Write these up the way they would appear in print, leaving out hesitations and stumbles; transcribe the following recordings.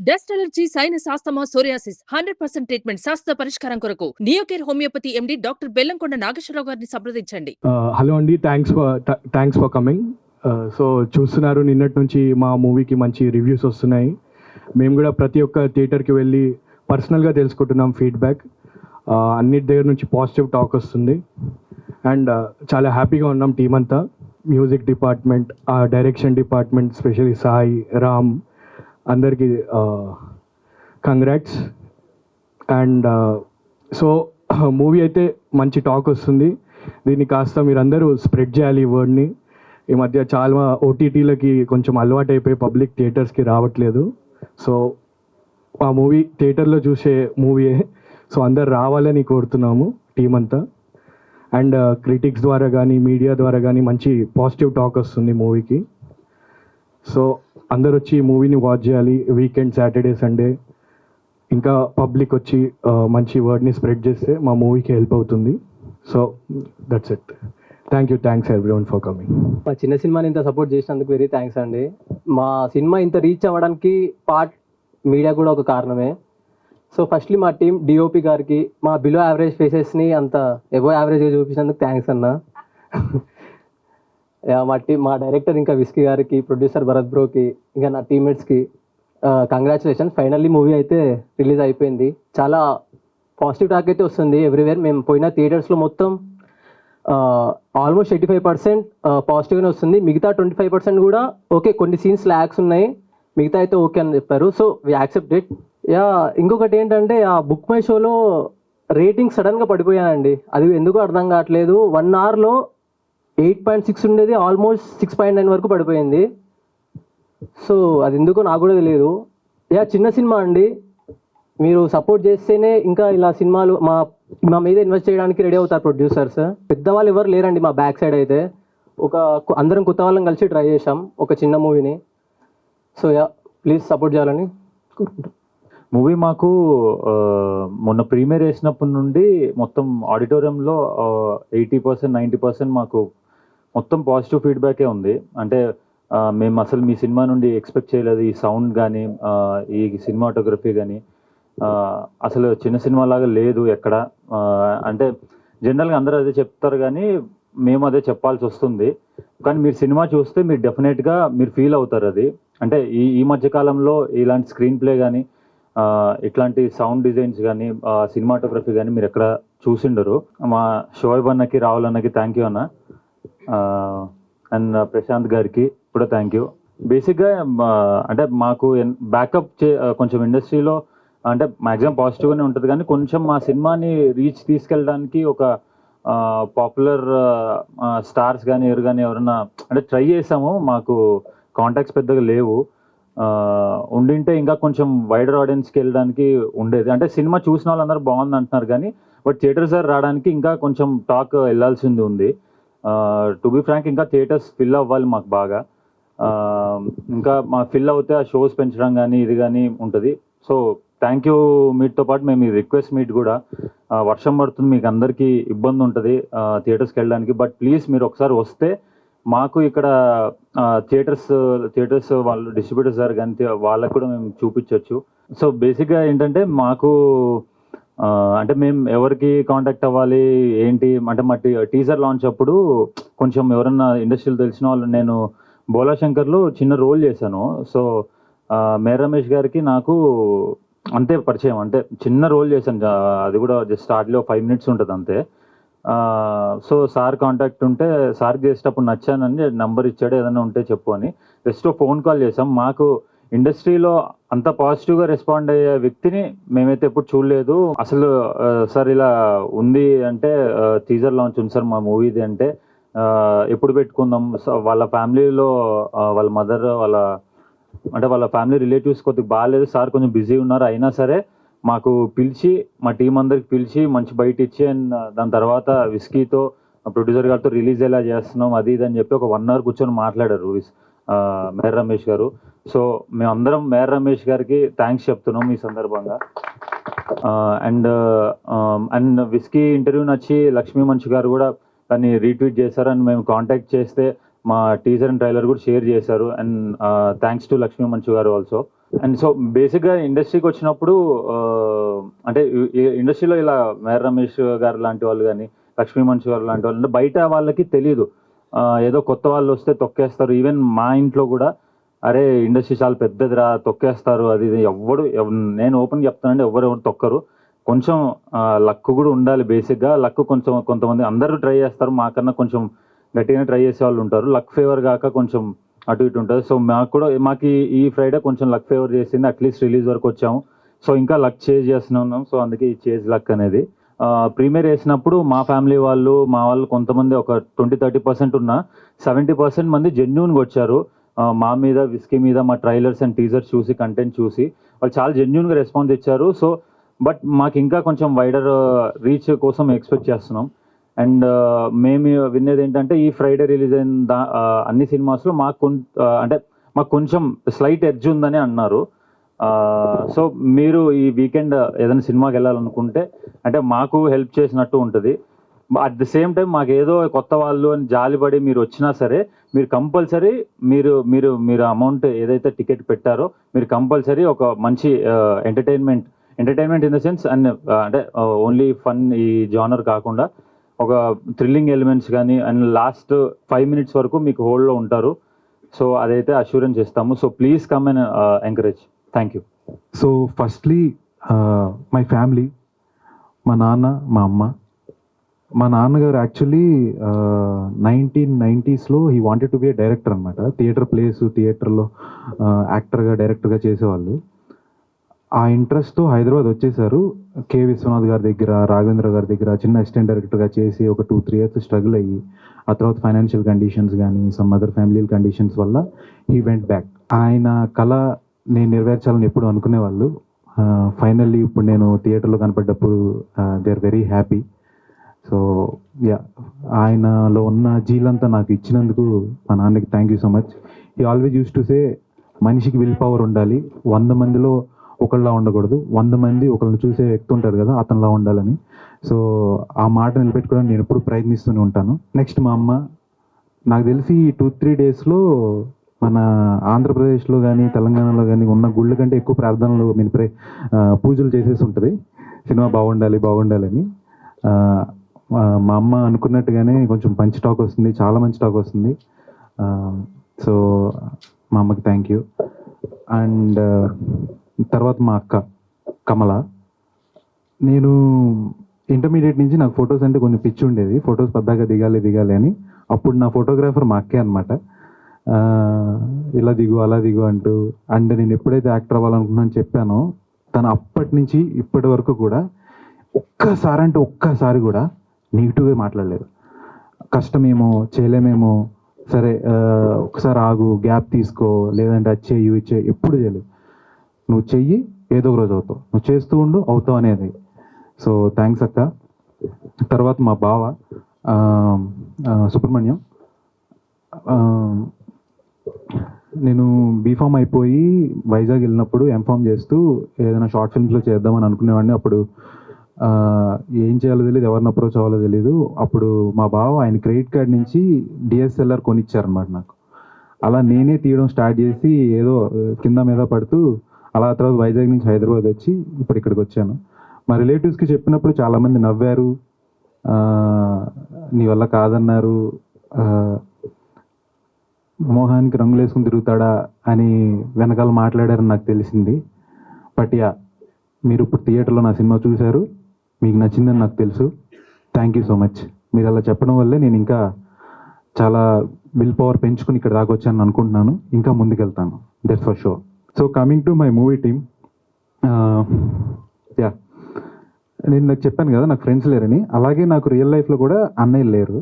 Dust allergy, sinus, asthma, psoriasis 100% treatment శాస్త్ర పరిష్కారం కొరకు Neocare homeopathy MD doctor Bellamkonda Nageswararao గారిని సంప్రదించండి. హలో అండి, థ్యాంక్స్ ఫర్ కమింగ్. సో చూస్తున్నారు, నిన్నటి నుంచి మా మూవీకి మంచి రివ్యూస్ వస్తున్నాయి. మేము కూడా ప్రతి ఒక్క థియేటర్కి వెళ్ళి పర్సనల్గా తెలుసుకుంటున్నాం ఫీడ్బ్యాక్. అన్నిటి దగ్గర నుంచి పాజిటివ్ టాక్ వస్తుంది. అండ్ చాలా హ్యాపీగా ఉన్నాం టీం అంతా. Music department, direction department, specially Sai, Ram, అందరికీ కంగ్రాట్స్. అండ్ సో మూవీ అయితే మంచి టాక్ వస్తుంది. దీన్ని కాస్త మీరందరూ స్ప్రెడ్ చేయాలి ఈ వర్డ్ని. ఈ మధ్య చాలా ఓటీటీలకి కొంచెం అలవాటు అయిపోయి పబ్లిక్ థియేటర్స్కి రావట్లేదు. సో ఆ మూవీ థియేటర్లో చూసే మూవీయే. సో అందరు రావాలని కోరుతున్నాము టీం అంతా. అండ్ క్రిటిక్స్ ద్వారా కానీ మీడియా ద్వారా కానీ మంచి పాజిటివ్ టాక్ వస్తుంది మూవీకి. సో అందరు వచ్చి మూవీని వాచ్ చేయాలి. వీకెండ్, సాటర్డే, సండే ఇంకా పబ్లిక్ వచ్చి మంచి వర్డ్ని స్ప్రెడ్ చేస్తే మా మూవీకి హెల్ప్ అవుతుంది. So that's it. Thanks everyone for coming. మా చిన్న సినిమాని ఇంత సపోర్ట్ చేసినందుకు వెరీ థ్యాంక్స్ అండి. మా సినిమా ఇంత రీచ్ అవ్వడానికి పార్ట్ మీడియా కూడా ఒక కారణమే. సో ఫస్ట్లీ మా టీం డిఓపి గారికి, మా బిలో యావరేజ్ ఫేసెస్ని అంత ఎబో యావరేజ్గా చూపించినందుకు థ్యాంక్స్ అన్న. మా డైరెక్టర్ ఇంకా విస్కీ గారికి, ప్రొడ్యూసర్ భరత్ బ్రోకి, ఇంకా నా టీమ్మేట్స్కి కంగ్రాచులేషన్స్. ఫైనల్లీ మూవీ అయితే రిలీజ్ అయిపోయింది. చాలా పాజిటివ్ టాక్ అయితే వస్తుంది ఎవ్రీవేర్. మేము పోయిన థియేటర్స్లో మొత్తం ఆల్మోస్ట్ 85% పాజిటివ్గానే వస్తుంది. మిగతా 25% కూడా ఓకే, కొన్ని సీన్స్ ల్యాక్స్ ఉన్నాయి, మిగతా అయితే ఓకే అని చెప్పారు. So we accept it. ఇంకొకటి ఏంటంటే ఆ బుక్ మై షోలో రేటింగ్ సడన్గా పడిపోయానండి. అది ఎందుకు అర్థం కావట్లేదు. 1 అవర్లో 8.6 ఉండేది ఆల్మోస్ట్ 6.9 వరకు పడిపోయింది. సో అది ఎందుకో నాకు కూడా తెలియదు. చిన్న సినిమా అండి, మీరు సపోర్ట్ చేస్తేనే ఇంకా ఇలా సినిమాలు మా మీద ఇన్వెస్ట్ చేయడానికి రెడీ అవుతారు ప్రొడ్యూసర్స్. పెద్దవాళ్ళు ఎవరు లేరండి మా బ్యాక్ సైడ్ అయితే. అందరం కొత్త వాళ్ళని కలిసి ట్రై చేసాం ఒక చిన్న మూవీని. సో ప్లీజ్ సపోర్ట్ చేయాలని కోరుకుంటాం. మూవీ మాకు మొన్న ప్రీమియర్ వేసినప్పటి నుండి మొత్తం ఆడిటోరియంలో 80% 90% మాకు మొత్తం పాజిటివ్ ఫీడ్బ్యాకే ఉంది. అంటే మేము అసలు మీ సినిమా నుండి ఎక్స్పెక్ట్ చేయలేదు. ఈ సౌండ్ కానీ, ఈ సినిమాటోగ్రఫీ కానీ అసలు చిన్న సినిమా లాగా లేదు ఎక్కడ. అంటే జనరల్గా అందరూ అదే చెప్తారు కానీ మేము అదే చెప్పాల్సి వస్తుంది. కానీ మీరు సినిమా చూస్తే మీరు డెఫినెట్గా మీరు ఫీల్ అవుతారు అది. అంటే ఈ మధ్యకాలంలో ఇలాంటి స్క్రీన్ ప్లే కానీ, ఇట్లాంటి సౌండ్ డిజైన్స్ కానీ, సినిమాటోగ్రఫీ కానీ మీరు ఎక్కడ చూసిండరు. మా షోయబ్ అన్నకి, రాహుల్ అన్నకి థ్యాంక్ యూ అన్న. అండ్ ప్రశాంత్ గారికి కూడా థ్యాంక్ యూ. బేసిక్గా అంటే మాకు బ్యాకప్ కొంచెం ఇండస్ట్రీలో అంటే మ్యాక్సిమం పాజిటివ్గానే ఉంటుంది, కానీ కొంచెం మా సినిమాని రీచ్ తీసుకెళ్ళడానికి ఒక పాపులర్ స్టార్స్ కానీ ఎవరైనా అంటే ట్రై చేసాము. మాకు కాంటాక్ట్స్ పెద్దగా లేవు. ఉండింటే ఇంకా కొంచెం వైడర్ ఆడియన్స్కి వెళ్ళడానికి ఉండేది. అంటే సినిమా చూసిన వాళ్ళందరూ బాగుంది అంటున్నారు కానీ బట్ థియేటర్స్ రావడానికి ఇంకా కొంచెం టాక్ వెళ్ళాల్సింది ఉంది. టు బి ఫ్రాంక్, ఇంకా థియేటర్స్ ఫిల్ అవ్వాలి మాకు బాగా. ఇంకా మా ఫిల్ అవుతే ఆ షోస్ పెంచడం కానీ ఇది కానీ ఉంటుంది. So thank you. మీట్తో పాటు మేము ఈ రిక్వెస్ట్ మీట్ కూడా, వర్షం పడుతుంది, మీకు అందరికీ ఇబ్బంది ఉంటుంది థియేటర్స్కి వెళ్ళడానికి. బట్ ప్లీజ్ మీరు ఒకసారి వస్తే మాకు ఇక్కడ థియేటర్స్ వాళ్ళు డిస్ట్రిబ్యూటర్స్ గారు కానీ వాళ్ళకు కూడా మేము చూపించవచ్చు. సో బేసిక్గా ఏంటంటే మాకు అంటే మేము ఎవరికి కాంటాక్ట్ అవ్వాలి ఏంటి అంటే మా టీజర్ లాంచ్ అప్పుడు కొంచెం ఎవరన్నా ఇండస్ట్రీలో తెలిసిన వాళ్ళు, నేను బోలా శంకర్లో చిన్న రోల్ చేశాను. సో మేర్ రమేష్ గారికి నాకు అంతే పరిచయం, అంటే చిన్న రోల్ చేశాను. అది కూడా జస్ట్ స్టార్ట్లో 5 minutes ఉంటుంది అంతే. సో సార్ కాంటాక్ట్ ఉంటే సార్కి చేసేటప్పుడు నచ్చానని నంబర్ ఇచ్చాడు, ఏదైనా ఉంటే చెప్పు అని. జస్ట్ ఫోన్ కాల్ చేసాం. మాకు ఇండస్ట్రీలో అంత పాజిటివ్గా రెస్పాండ్ అయ్యే వ్యక్తిని మేమైతే ఎప్పుడు చూడలేదు. అసలు సార్ ఇలా ఉంది అంటే టీజర్ లాంచ్ ఉంది సార్ మా మూవీది అంటే ఎప్పుడు పెట్టుకుందాం. వాళ్ళ ఫ్యామిలీలో వాళ్ళ మదర్ వాళ్ళ ఫ్యామిలీ రిలేటివ్స్ కొద్దిగా బాగాలేదు, సార్ కొంచెం బిజీ ఉన్నారు, అయినా సరే మాకు పిలిచి మా టీం అందరికి పిలిచి మంచి బయట ఇచ్చి, అండ్ దాని తర్వాత విస్కీతో ప్రొడ్యూసర్ గారితో రిలీజ్ ఎలా చేస్తున్నాం అది ఇది అని చెప్పి ఒక 1 hour కూర్చొని మాట్లాడారు మేర్ రమేష్ గారు. సో మేమందరం మేర్ రమేష్ గారికి థ్యాంక్స్ చెప్తున్నాం ఈ సందర్భంగా. అండ్ విస్కీ ఇంటర్వ్యూ నచ్చి లక్ష్మీ మంచు గారు కూడా దాన్ని రీట్వీట్ చేశారు. అండ్ మేము కాంటాక్ట్ చేస్తే మా టీజర్ అండ్ ట్రైలర్ కూడా షేర్ చేశారు. అండ్ థ్యాంక్స్ టు లక్ష్మీ మంచు గారు ఆల్సో. అండ్ సో బేసిక్గా ఇండస్ట్రీకి వచ్చినప్పుడు అంటే ఇండస్ట్రీలో ఇలా మేర రమేష్ గారు లాంటి వాళ్ళు కానీ లక్ష్మీ మంచు గారు లాంటి వాళ్ళు అంటే బయట వాళ్ళకి తెలియదు, ఏదో కొత్త వాళ్ళు వస్తే తొక్కేస్తారు. ఈవెన్ మా ఇంట్లో కూడా అరే ఇండస్ట్రీ చాలా పెద్దదిరా తొక్కేస్తారు అది ఇది నేను ఓపెన్ చెప్తానండి, ఎవరు తొక్కరు. కొంచెం లక్ కూడా ఉండాలి. బేసిక్గా లక్ కొంచెం కొంతమంది అందరూ ట్రై చేస్తారు, మాకన్నా కొంచెం గట్టిగానే ట్రై చేసే వాళ్ళు ఉంటారు. లక్ ఫేవర్ కాక కొంచెం అటు ఇటు ఉంటుంది. సో మాకు ఈ ఫ్రైడే కొంచెం లక్ ఫేవర్ చేసింది, అట్లీస్ట్ రిలీజ్ వరకు వచ్చాము. సో ఇంకా లక్ చేజ్ చేస్తున్నాం. సో అందుకే ఈ చేజ్ లక్ అనేది ప్రీమియర్ వేసినప్పుడు మా ఫ్యామిలీ వాళ్ళు మా వాళ్ళు కొంతమంది ఒక 20-30% ఉన్న 70% మంది జెన్యూన్గా వచ్చారు. మా మీద విస్కీ మీద మా ట్రైలర్స్ అండ్ టీజర్స్ చూసి కంటెంట్ చూసి వాళ్ళు చాలా జెన్యూన్గా రెస్పాన్స్ ఇచ్చారు. సో బట్ మాకు ఇంకా కొంచెం వైడర్ రీచ్ కోసం ఎక్స్పెక్ట్ చేస్తున్నాం. అండ్ మేము వినేది ఏంటంటే ఈ ఫ్రైడే రిలీజ్ అయిన అన్ని సినిమాస్లో అంటే మాకు కొంచెం స్లైట్ ఎడ్జ్ ఉందని అన్నారు. సో మీరు ఈ వీకెండ్ ఏదైనా సినిమాకి వెళ్ళాలనుకుంటే అంటే మాకు హెల్ప్ చేసినట్టు ఉంటుంది. అట్ ది సేమ్ టైం మాకు ఏదో కొత్త వాళ్ళు అని జాలిపడి మీరు వచ్చినా సరే మీరు కంపల్సరీ మీరు అమౌంట్ ఏదైతే టికెట్ పెట్టారో మీరు కంపల్సరీ ఒక మంచి entertainment in the sense and అంటే ఓన్లీ ఫన్ ఈ జానర్ కాకుండా ఒక థ్రిల్లింగ్ ఎలిమెంట్స్ కానీ అండ్ లాస్ట్ 5 minutes వరకు మీకు హోల్డ్లో ఉంటారు. సో అదైతే అష్యూరెన్స్ ఇస్తాము. So please come and encourage. Thank you. So firstly my family, మా నాన్న మా అమ్మ. మా నాన్నగారు actually 1990s he wanted to be A director అనమాట. థియేటర్లో యాక్టర్గా డైరెక్టర్గా చేసేవాళ్ళు. ఆ ఇంట్రెస్ట్తో హైదరాబాద్ వచ్చేసారు. కె విశ్వనాథ్ గారి దగ్గర, రాఘవేంద్ర గారి దగ్గర చిన్న అసిస్టెంట్ డైరెక్టర్గా చేసి ఒక 2-3 years స్ట్రగుల్ అయ్యి ఆ తర్వాత ఫైనాన్షియల్ కండిషన్స్ కానీ సమ్ అదర్ ఫ్యామిలీ కండిషన్స్ వల్ల హీ వెంట్ బ్యాక్. ఆయన కళ నేను నెరవేర్చాలని ఎప్పుడు అనుకునేవాళ్ళు. ఫైనల్లీ ఇప్పుడు నేను థియేటర్లో కనపడ్డప్పుడు they are very happy. So yeah, ఆయనలో ఉన్న జీలంతా నాకు ఇచ్చినందుకు మా నాన్నకి thank you so much. He always use to say మనిషికి విల్ పవర్ ఉండాలి, 100 మందిలో ఒకళ్ళలా ఉండకూడదు, 100 మంది ఒకళ్ళని చూసే వ్యక్తి ఉంటారు కదా అతనిలా ఉండాలని. సో ఆ మాట నిలబెట్టుకోవడానికి నేను ఎప్పుడు ప్రయత్నిస్తూనే ఉంటాను. నెక్స్ట్ మా అమ్మ, నాకు తెలిసి 2-3 daysలో మన ఆంధ్రప్రదేశ్లో కానీ తెలంగాణలో కానీ ఉన్న గుళ్ళ కంటే ఎక్కువ ప్రార్థనలు పూజలు చేసేసి ఉంటుంది సినిమా బాగుండాలని. మా అమ్మ అనుకున్నట్టుగానే కొంచెం మంచి టాక్ వస్తుంది, చాలా మంచి టాక్ వస్తుంది. సో మా అమ్మకి థ్యాంక్ యూ. అండ్ తర్వాత మా అక్క కమల. నేను ఇంటర్మీడియట్ నుంచి నాకు ఫొటోస్ అంటే కొంచెం పిచ్చి ఉండేది, ఫొటోస్ పద్దాగా దిగాలి అని. అప్పుడు నా ఫోటోగ్రాఫర్ మా అక్కే అనమాట. ఇలా దిగు అలా దిగు అంటూ. అండ్ నేను ఎప్పుడైతే యాక్టర్ అవ్వాలనుకున్నాను చెప్పానో తను అప్పటి నుంచి ఇప్పటి వరకు కూడా ఒక్కసారి కూడా నెగిటివ్గా మాట్లాడలేదు. కష్టమేమో చేయలేమేమో, సరే ఒకసారి ఆగు, గ్యాప్ తీసుకో, లేదంటే అది చెయ్యి ఎప్పుడు చేయలేదు. నువ్వు చెయ్యి, ఏదో ఒక రోజు అవుతావు, నువ్వు చేస్తూ ఉండు, అవుతావు అనేది. సో థ్యాంక్స్ అక్క. తర్వాత మా బావ సుబ్రహ్మణ్యం. నేను బీఫామ్ అయిపోయి వైజాగ్ వెళ్ళినప్పుడు ఎంఫామ్ చేస్తూ ఏదైనా షార్ట్ ఫిల్మ్స్లో చేద్దామని అనుకునేవాడిని. అప్పుడు ఏం చేయాలో తెలియదు, ఎవరిని అప్రోచ్ అవ్వాలో తెలీదు. అప్పుడు మా బావ ఆయన క్రెడిట్ కార్డ్ నుంచి DSLR కొనిచ్చారనమాట నాకు. అలా నేనే తీయడం స్టార్ట్ చేసి ఏదో కింద మీద పడుతూ అలా తర్వాత వైజాగ్ నుంచి హైదరాబాద్ వచ్చి ఇప్పుడు ఇక్కడికి వచ్చాను. మా రిలేటివ్స్కి చెప్పినప్పుడు చాలామంది నవ్వారు, నీ వల్ల కాదన్నారు, మోహానికి రంగులు వేసుకుని తిరుగుతాడా అని వెనకాల మాట్లాడారని నాకు తెలిసింది. బట్ యా, మీరు ఇప్పుడు థియేటర్లో నా సినిమా చూశారు, మీకు నచ్చిందని నాకు తెలుసు. Thank you so much. మీరు అలా చెప్పడం వల్లే నేను ఇంకా చాలా విల్ పవర్ పెంచుకుని ఇక్కడ దాకా వచ్చాను అనుకుంటున్నాను. ఇంకా ముందుకెళ్తాను, that's for sure. So coming to my movie team, yeah, నేను నాకు చెప్పాను కదా నాకు ఫ్రెండ్స్ లేరని. అలాగే నాకు రియల్ లైఫ్లో కూడా అన్నయ్యలు లేరు.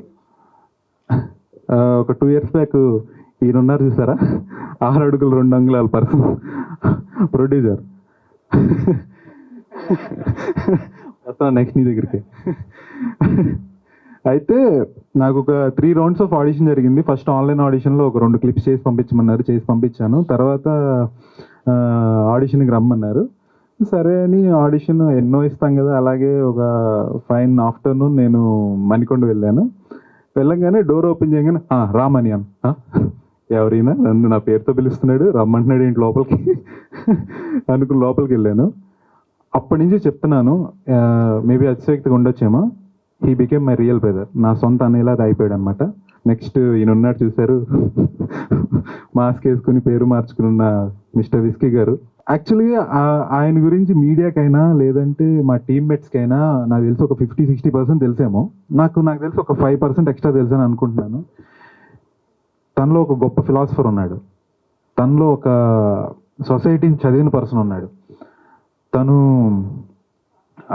ఒక 2 years బ్యాక్ ఈయన ఉన్నారు చూసారా, 6 అడుగులు 2 అంగుళాల పర్సన్, ప్రొడ్యూసర్. నెక్స్ట్ నీ దగ్గరికి. అయితే నాకు ఒక 3 rounds ఆఫ్ ఆడిషన్ జరిగింది. ఫస్ట్ ఆన్లైన్ ఆడిషన్లో ఒక 2 clips చేసి పంపించమన్నారు, చేసి పంపించాను. తర్వాత ఆడిషన్కి రమ్మన్నారు. సరే అని ఆడిషన్ ఎన్నో ఇస్తాం కదా, అలాగే ఒక ఫైన్ ఆఫ్టర్నూన్ నేను మణికొండ వెళ్ళాను. వెళ్ళంగానే డోర్ ఓపెన్ చేయగానే రామని అన్న, ఎవరైనా నన్ను నా పేరుతో పిలుస్తున్నాడు, రమ్మంటున్నాడు ఏంటి లోపలికి అనుకుని లోపలికి వెళ్ళాను. అప్పటి నుంచి చెప్తున్నాను, మేబీ అతిశక్తిగా ఉండొచ్చేమో, he became my real brother. నా సొంత అన్నయ్యలా అది అయిపోయాడు అనమాట. నెక్స్ట్ ఈయన ఉన్నాడు చూశారు, మాస్క్ వేసుకుని పేరు మార్చుకున్న మిస్టర్ విస్కీ గారు. యాక్చువల్గా ఆయన గురించి మీడియాకైనా లేదంటే మా టీమ్మేట్స్కైనా నాకు తెలిసి ఒక 50-60% తెలిసేమో. నాకు తెలిసి ఒక 5% ఎక్స్ట్రా తెలుసని అనుకుంటున్నాను. తనలో ఒక గొప్ప ఫిలాసఫర్ ఉన్నాడు, తనలో ఒక సొసైటీని చదివిన పర్సన్ ఉన్నాడు.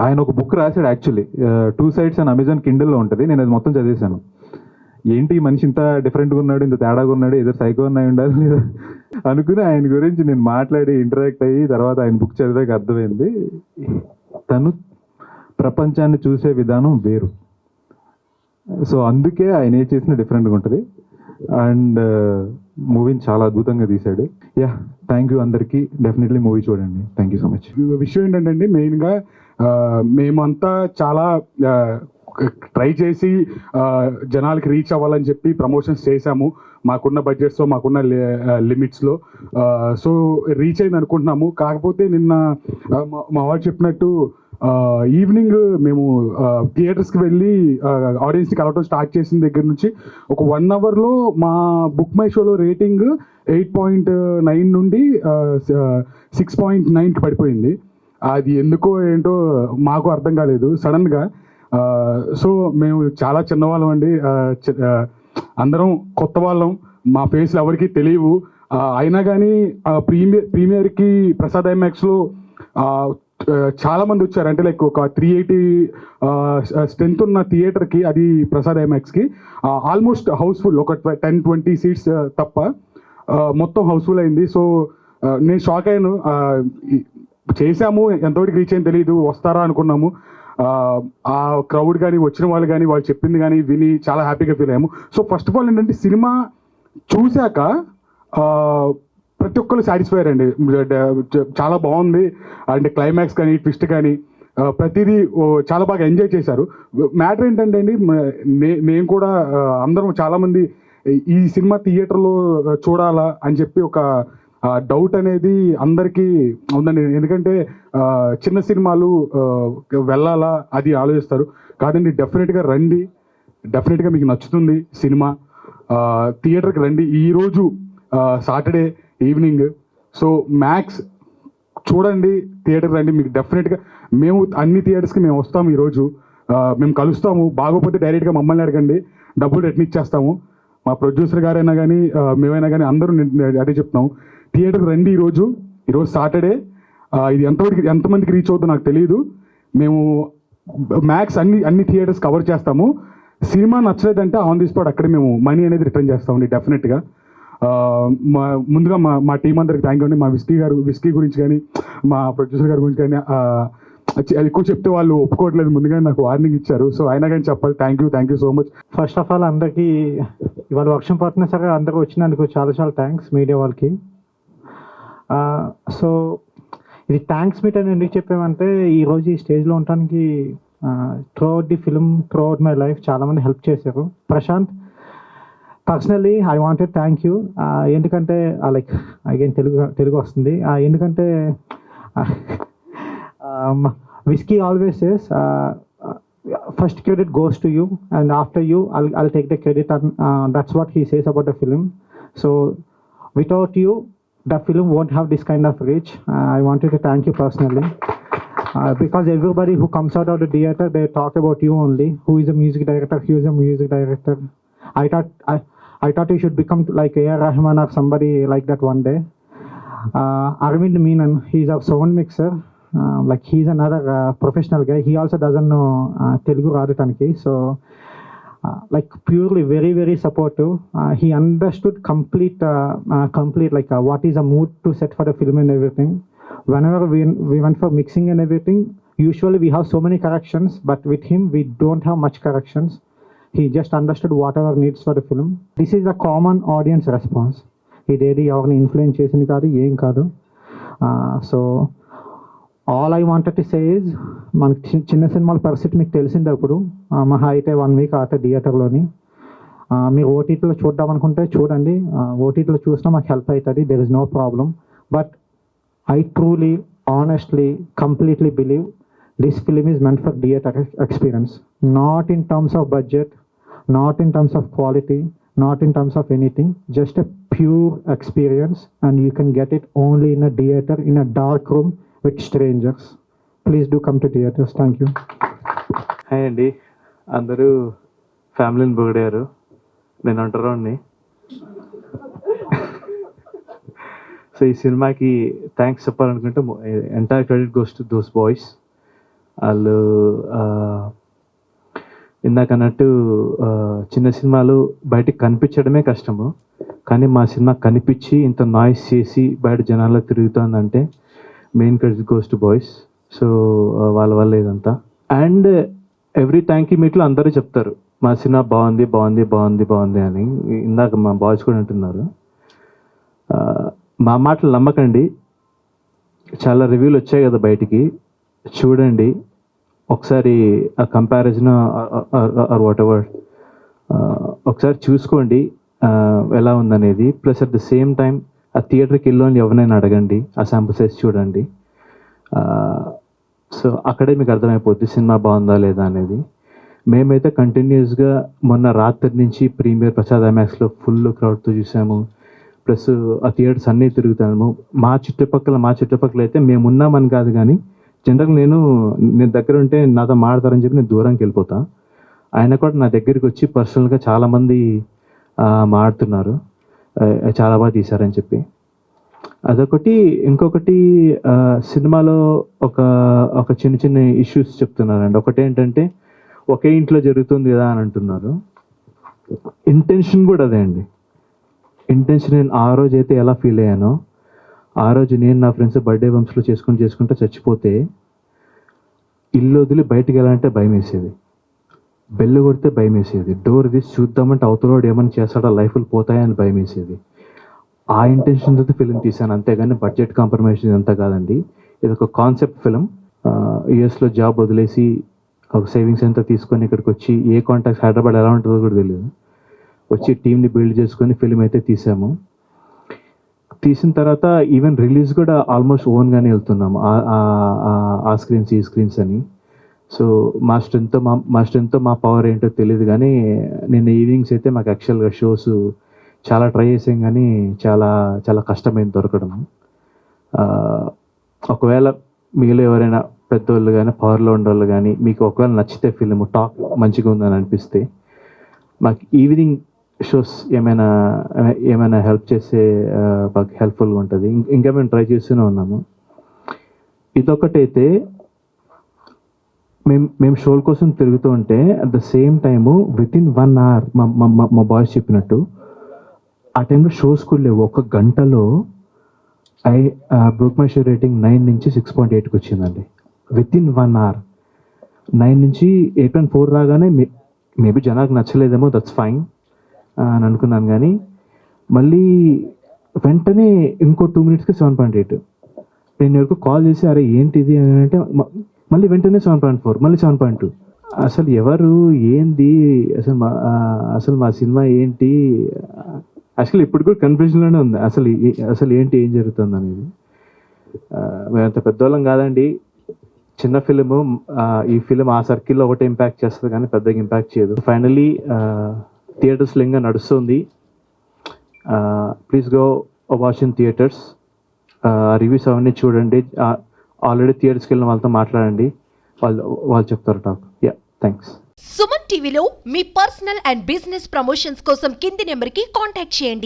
ఆయన ఒక బుక్ రాశాడు యాక్చువల్లీ, 2 sides అని అమెజాన్ కిండిల్లో ఉంటుంది. నేను అది మొత్తం చదివేశాను. ఏంటి ఈ మనిషి ఇంత డిఫరెంట్గా ఉన్నాడు, ఇంత తేడాగా ఉన్నాడు, ఏదో సైకో అయి ఉండాలి లేదా అనుకుని ఆయన గురించి నేను మాట్లాడి ఇంటరాక్ట్ అయ్యి తర్వాత ఆయన బుక్ చదివాక అర్థమైంది తను ప్రపంచాన్ని చూసే విధానం వేరు. సో అందుకే ఆయన ఏ చేసినా డిఫరెంట్గా ఉంటుంది. అండ్ మూవీని చాలా అద్భుతంగా తీశాడు. యా, థ్యాంక్ యూ అందరికీ. డెఫినెట్లీ మూవీ చూడండి. Thank you so much. విషయం ఏంటంటే మెయిన్గా మేమంతా చాలా ట్రై చేసి జనాలకి రీచ్ అవ్వాలని చెప్పి ప్రమోషన్స్ చేశాము, మాకున్న బడ్జెట్స్లో, మాకున్న లిమిట్స్లో. సో రీచ్ అయింది అనుకుంటున్నాము. కాకపోతే నిన్న మా వాడు చెప్పినట్టు ఈవినింగ్ మేము థియేటర్స్కి వెళ్ళి ఆడియన్స్ని కలవడం స్టార్ట్ చేసిన దగ్గర నుంచి ఒక 1 hourలో మా బుక్ మై షోలో రేటింగ్ 8.9 నుండి 6.9కి పడిపోయింది. అది ఎందుకో ఏంటో మాకు అర్థం కాలేదు సడన్గా. సో మేము చాలా చిన్నవాళ్ళం అండి, అందరం కొత్త వాళ్ళం, మా ఫేస్లు ఎవరికి తెలియవు. అయినా కానీ ప్రీమియర్కి ప్రసాద్ ఐమాక్స్లో చాలా మంది వచ్చారు. అంటే లైక్ ఒక 380 స్ట్రెంత్ ఉన్న థియేటర్కి, అది ప్రసాద్ ఐమాక్స్కి ఆల్మోస్ట్ హౌస్ఫుల్, ఒక 10-20 సీట్స్ తప్ప మొత్తం హౌస్ఫుల్ అయింది. సో నేను షాక్ అయ్యాను. చేసాము, ఎంతవరకు రీచ్ అయింది తెలియదు, వస్తారా అనుకున్నాము. ఆ క్రౌడ్ కానీ వచ్చిన వాళ్ళు కానీ వాళ్ళు చెప్పింది కానీ విని చాలా హ్యాపీగా ఫీల్ అయ్యాము. సో ఫస్ట్ ఆఫ్ ఆల్ ఏంటంటే సినిమా చూశాక ప్రతి ఒక్కరు సాటిస్ఫైర్ అండి, చాలా బాగుంది. అంటే క్లైమాక్స్ కానీ ట్విస్ట్ కానీ ప్రతిదీ చాలా బాగా ఎంజాయ్ చేశారు. మ్యాటర్ ఏంటంటే అండి, నేను కూడా అందరం చాలామంది ఈ సినిమా థియేటర్లో చూడాలా అని చెప్పి ఒక డౌట్ అనేది అందరికీ ఉందండి. ఎందుకంటే చిన్న సినిమాలు వెళ్ళాలా అది ఆలోచిస్తారు. కాదండి, డెఫినెట్గా రండి, డెఫినెట్గా మీకు నచ్చుతుంది సినిమా. థియేటర్కి రండి. ఈరోజు సాటర్డే ఈవినింగ్, సో మ్యాక్స్ చూడండి, థియేటర్కి రండి. మీకు డెఫినెట్గా మేము అన్ని థియేటర్స్కి మేము వస్తాము. ఈరోజు మేము కలుస్తాము. బాగోపోతే డైరెక్ట్గా మమ్మల్ని అడగండి, డబ్బులు రిటర్న్ ఇచ్చేస్తాము. మా ప్రొడ్యూసర్ గారైనా కానీ మేమైనా కానీ అందరూ అదే చెప్తున్నాము, థియేటర్కి రండి. ఈరోజు సాటర్డే. ఇది ఎంతమందికి రీచ్ అవుతుందో నాకు తెలియదు. మేము మ్యాక్స్ అన్ని థియేటర్స్ కవర్ చేస్తాము. సినిమా నచ్చలేదంటే ఆన్ ది స్పాట్ అక్కడే మేము మనీ అనేది రిటర్న్ చేస్తామండి డెఫినెట్గా. ముందుగా మా టీం అందరికి థ్యాంక్ యూ అండి. మా విస్కీ గురించి కానీ మా ప్రొడ్యూసర్ గారి గురించి కానీ ఎక్కువ చెప్తే వాళ్ళు ఒప్పుకోవట్లేదు, ముందుగానే నాకు వార్నింగ్ ఇచ్చారు. సో అయినా కానీ చెప్పాలి, thank you so much. First of all అందరికీ ఇవాళ వర్షం పడుతున్నా సరే అందరూ వచ్చినందుకు చాలా థ్యాంక్స్ మీడియా వాళ్ళకి. సో ఇది థ్యాంక్స్ మీట్ అని ఎందుకు చెప్పామంటే, ఈరోజు ఈ స్టేజ్లో ఉండడానికి throughout the film, throughout my life చాలామంది హెల్ప్ చేశారు. Prashanth, personally I wanted thank you. ఎందుకంటే లైక్ అగైన్ తెలుగు వస్తుంది. ఎందుకంటే Whisky always says first credit goes to you and after you I'll take the credit, and that's what he says about the film. So without you the film won't have this kind of reach. I wanted to thank you personally because everybody who comes out of the theater, they talk about you only. Who is a music director? I thought you should become like A.R. Rahman or somebody like that one day. Arvind Meenan, he's a sound mixer. Like he's another professional guy. He also doesn't know Telugu Radataniki. So like purely very supportive. He understood complete like what is a mood to set for the film and everything. Whenever we went for mixing and everything, usually we have so many corrections, but with him we don't have much corrections. He just understood whatever needs for the film. This is a common audience response. Idedi evarni influence chesindi kaadu, em kaadu. So all I wanted to say is, మనకి చిన్న సినిమాల పరిస్థితి మీకు తెలిసింది. అప్పుడు మహా అయితే 1 week ఆట థియేటర్లోని. మీరు ఓటీటీలో చూద్దాం అనుకుంటే చూడండి, ఓటీటీలో చూసినా మాకు హెల్ప్ అవుతుంది, there is no problem. But I truly, honestly, completely believe this film is meant for theater experience, not in terms of budget, not in terms of quality, not in terms of anything, just a pure experience, and you can get it only in a theater, in a dark room with strangers. Please do come to theaters. Thank you. Hi అండి, అందరూ ఫ్యామిలీని పొగిడారు, నేను అంటారాన్ని. So ఈ సినిమాకి thanks చెప్పాలనుకుంటే entire credit goes to those boys. వాళ్ళు ఇందాక అన్నట్టు చిన్న సినిమాలు బయటికి కనిపించడమే కష్టము, కానీ మా సినిమా కనిపించి ఇంత నాయిస్ చేసి బయట జనాల్లో తిరుగుతుందంటే main credit goes to boys. So వాళ్ళ వల్ల ఇదంతా. అండ్ ఎవ్రీ థ్యాంక్ యూ మీట్లో అందరూ చెప్తారు మా సినిమా బాగుంది బాగుంది బాగుంది బాగుంది అని. ఇందాక మా బాయ్స్ కూడా అంటున్నారు. మా మాటలు నమ్మకండి, చాలా రివ్యూలు వచ్చాయి కదా బయటికి, చూడండి ఒకసారి ఆ కంపారిజన్ ఆర్ వాట్ ఎవర్ ఒకసారి చూసుకోండి ఎలా ఉందనేది. Plus at the same time ఆ థియేటర్కి వెళ్ళి ఎవరినైనా అడగండి, ఆ శాంపుల్ సైజ్ చూడండి. సో అక్కడే మీకు అర్థమైపోద్ది సినిమా బాగుందా లేదా అనేది. మేమైతే కంటిన్యూస్గా మొన్న రాత్రి నుంచి ప్రీమియర్ ప్రసాద్ ఐమాక్స్లో ఫుల్ క్రౌడ్తో చూసాము. ప్లస్ ఆ థియేటర్స్ అన్నీ తిరుగుతాము. మా చుట్టుపక్కల అయితే మేము ఉన్నామని కాదు, కానీ జనరల్గా నేను దగ్గర ఉంటే నాతో మాడతారని చెప్పి నేను దూరంకి వెళ్ళిపోతా. ఆయన కూడా నా దగ్గరికి వచ్చి పర్సనల్గా చాలామంది మాడుతున్నారు చాలా బాగా తీశారని చెప్పి. అదొకటి. ఇంకొకటి సినిమాలో ఒక చిన్న ఇష్యూస్ చెప్తున్నారండి. ఒకటి ఏంటంటే ఒకే ఇంట్లో జరుగుతుంది కదా అని అంటున్నారు. ఇంటెన్షన్ కూడా అదే అండి. ఇంటెన్షన్ నేను ఆ రోజు అయితే ఎలా ఫీల్ అయ్యానో, ఆ రోజు నేను నా ఫ్రెండ్స్ బర్త్డే బంప్స్లో చేసుకుంటూ చచ్చిపోతే ఇల్లు వదిలి బయటికి వెళ్ళాలంటే భయం వేసేది, బెల్లు కొడితే భయం వేసేది, డోర్ తీసి చూద్దామంటే అవతలోడు ఏమైనా చేస్తాడో లైఫ్లు పోతాయని భయం వేసేది. ఆ ఇంటెన్షన్తో ఫిలిం తీశాను, అంతేగాని బడ్జెట్ కాంప్రమైజ్ అంతా కాదండి. ఇది ఒక కాన్సెప్ట్ ఫిలిం. యూఎస్లో జాబ్ వదిలేసి ఒక సేవింగ్స్ అంతా తీసుకొని ఇక్కడికి వచ్చి ఏ కాంటాక్ట్స్ హైదరాబాద్ ఎలా ఉంటుందో కూడా తెలియదు, వచ్చి టీంని బిల్డ్ చేసుకొని ఫిలిం అయితే తీసాము. తీసిన తర్వాత ఈవెన్ రిలీజ్ కూడా ఆల్మోస్ట్ ఓన్గానే వెళ్తున్నాము, ఆ స్క్రీన్స్ ఈ స్క్రీన్స్ అని. సో మా స్ట్రెంగ్తో మా పవర్ ఏంటో తెలియదు, కానీ నిన్న ఈవినింగ్స్ అయితే మాకు యాక్చువల్గా షోస్ చాలా ట్రై చేసాం, కానీ చాలా చాలా కష్టమైంది దొరకడం. ఒకవేళ మీలో ఎవరైనా పెద్దోళ్ళు కానీ పవర్లో ఉండేవాళ్ళు కానీ మీకు ఒకవేళ నచ్చితే ఫిలిం టాక్ మంచిగా ఉందని అనిపిస్తే మాకు ఈవినింగ్ షోస్ ఏమైనా హెల్ప్ చేస్తే మాకు హెల్ప్ఫుల్గా ఉంటుంది. ఇంకా మేము ట్రై చేస్తూనే ఉన్నాము. ఇదొకటైతే మేము షోల కోసం తిరుగుతూ ఉంటే at the same time within 1 hour మా బాయ్స్ చెప్పినట్టు ఆ టైంలో షోస్ కూడా లేవు. 1 గంటలో బుక్ మై షో రేటింగ్ 9 నుంచి 6.8కి వచ్చిందండి వితిన్ 1 hour. 9 నుంచి 8.4 రాగానే మేబీ జనాలకు నచ్చలేదేమో, దట్స్ ఫైన్ అని అనుకున్నాను, కానీ మళ్ళీ వెంటనే ఇంకో 2 minutesకి 7.8. నేను ఎవరికి కాల్ చేసి అరే ఏంటిది అని అంటే మళ్ళీ వెంటనే 7.4, మళ్ళీ 7.2. అసలు ఎవరు ఏంది అసలు మా సినిమా ఏంటి, యాక్చువల్లీ ఇప్పుడు కూడా కన్ఫ్యూజన్లోనే ఉంది అసలు ఏంటి ఏం జరుగుతుంది అనేది. మేమంత పెద్దవాళ్ళం కాదండి, చిన్న ఫిలిము. ఈ ఫిలిం ఆ సర్కిల్లో ఒకటే ఇంపాక్ట్ చేస్తుంది కానీ పెద్దగా ఇంపాక్ట్ చేయదు. ఫైనలీ థియేటర్స్లో ఇంకా నడుస్తుంది. Please go watch in theatres. Reviews అవన్నీ చూడండి. ఆల్రెడీ థియేటర్స్కి వెళ్ళిన వాళ్ళతో మాట్లాడండి, వాళ్ళు చెప్తారు టాక్. థ్యాంక్స్. సుమన్ టీవీలో మీ పర్సనల్ అండ్ బిజినెస్ ప్రమోషన్స్ కోసం కింది నెంబర్కి కాంటాక్ట్ చేయండి.